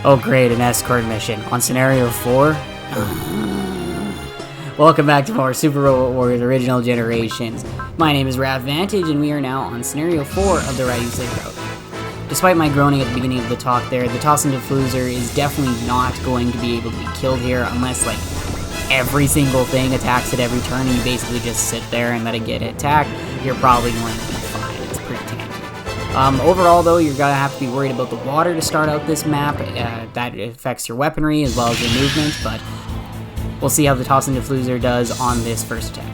Oh great, an escort mission. On Scenario 4? Welcome back to more Super Robot Wars Original Generations. My name is Wrath Vantage, and we are now on Scenario 4 of the Ryusei route. Despite my groaning at the beginning of the talk there, the Toss and Diffuser is definitely not going to be able to be killed here unless, like, every single thing attacks at every turn and you basically just sit there and let it get attacked. You're probably going to be fine. It's pretty tanky. Overall, though, you're going to have to be worried about the water to start out this map. That affects your weaponry as well as your movement, but we'll see how the Toss and Diffuser does on this first attack.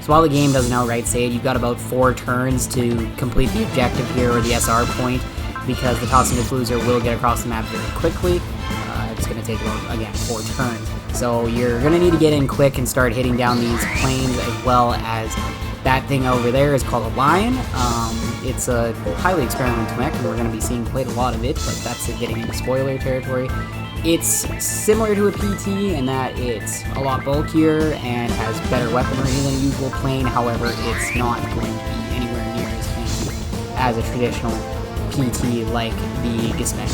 So while the game doesn't outright say it, you've got about 4 turns to complete the objective here, or the SR point, because the Toss and Diffuser will get across the map very quickly. It's going to take about, again, 4 turns. So you're going to need to get in quick and start hitting down these planes, as well as that thing over there is called a Lion. It's a highly experimental mech, and we're going to be seeing quite a lot of it, but that's getting into spoiler territory. It's similar to a PT in that it's a lot bulkier and has better weaponry than a usual plane. However, it's not going to be anywhere near as fancy as a traditional PT like the Gizmek.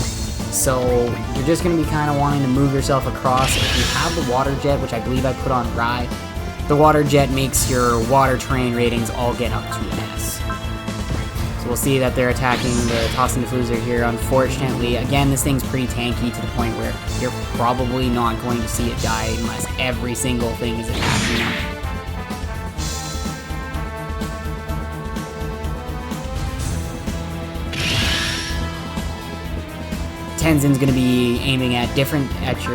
So you're just going to be kind of wanting to move yourself across. If you have the water jet, which I believe I put on Rye, the water jet makes your water terrain ratings all get up to an S. So we'll see that they're attacking the Toss and Diffuser here. Unfortunately, again, this thing's pretty tanky to the point where you're probably not going to see it die unless every single thing is attacking it. Tenzan's going to be aiming at your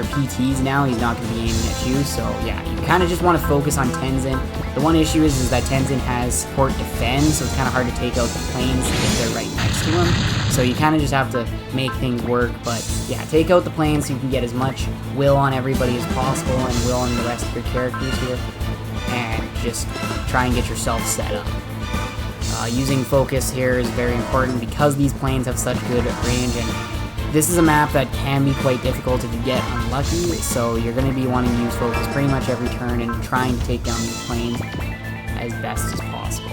PTs now. He's not going to be aiming at you, so yeah, you kind of just want to focus on Tenzan. The one issue is that Tenzan has support defend, so it's kind of hard to take out the planes if they're right next to him. So you kind of just have to make things work, but yeah, take out the planes so you can get as much will on everybody as possible and will on the rest of your characters here, and just try and get yourself set up. Using focus here is very important because these planes have such good range, and This is a map that can be quite difficult if you get unlucky, so you're going to be wanting to use focus pretty much every turn and trying to take down these planes as best as possible.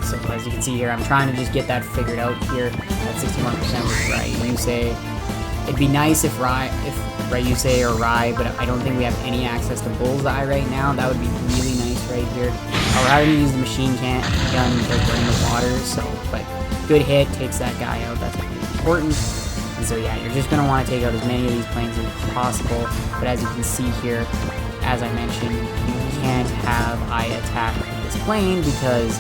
So as you can see here, I'm trying to just get that figured out here at 61% with Ryusei. It'd be nice if Ryusei or Rai, but I don't think we have any access to Bullseye right now. That would be really nice right here. We're having to use the machine gun because we're in the water, so, but good hit, takes that guy out, that's pretty important. And so yeah, you're just going to want to take out as many of these planes as possible, but as you can see here, as I mentioned, you can't have Aya attack this plane because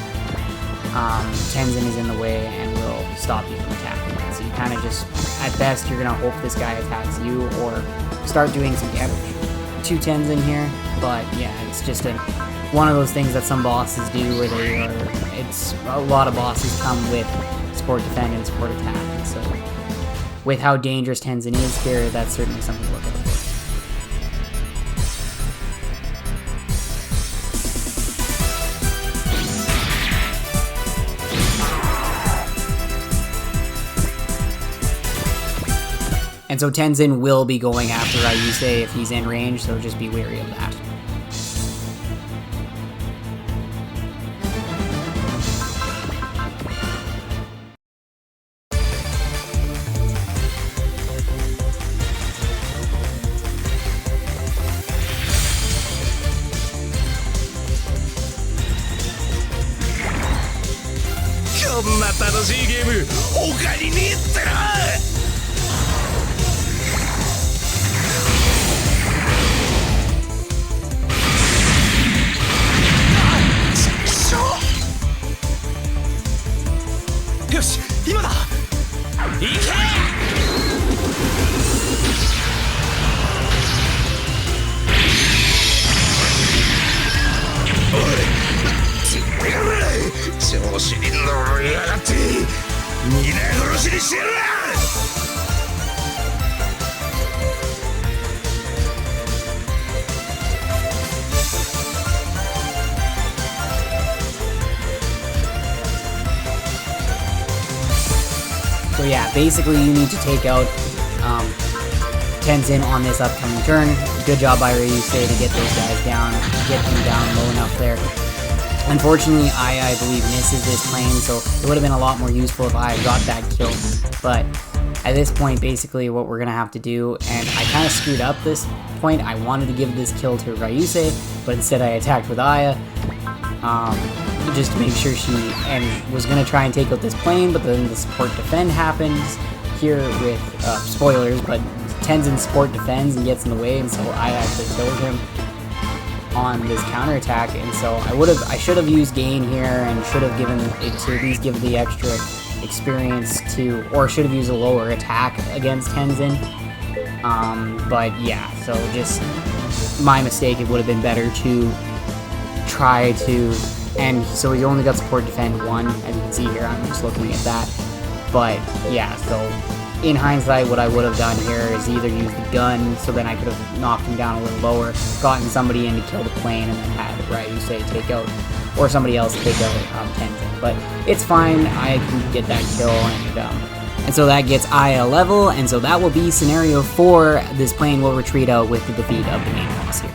Tenzan is in the way and will stop you from attacking it. So you kind of just, at best, you're going to hope this guy attacks you or start doing some damage to Tenzan here. But yeah, it's just one of those things that some bosses do where it's a lot of bosses come with support defend and support attack. And so with how dangerous Tenzan is here, that's certainly something to look at. And so Tenzan will be going after Ryusei if he's in range, so just be wary of that. So yeah, basically you need to take out Tenzan on this upcoming turn. Good job by Ryusei to get those guys down, get them down low enough there. Unfortunately, I believe misses this plane, so it would have been a lot more useful if I got that kill. But at this point, basically what we're going to have to do, and I kind of screwed up this point. I wanted to give this kill to Ryusei, but instead I attacked with Aya. Just to make sure and was going to try and take out this plane, but then the support defend happens here with, spoilers, but Tenzan support defends and gets in the way, and so I actually killed him on this counterattack, and so I should have used gain here and should have given it to at least give the extra experience to, or should have used a lower attack against Tenzan. But yeah, so just my mistake. It would have been better to try to. And so he only got support defend 1, as you can see here, I'm just looking at that. But yeah, so in hindsight, what I would have done here is either use the gun, so then I could have knocked him down a little lower, gotten somebody in to kill the plane, and then had Ryusei take out, or somebody else take out Tenzan. But it's fine, I can get that kill, and so that gets Aya level, and so that will be scenario 4. This plane will retreat out with the defeat of the main boss here.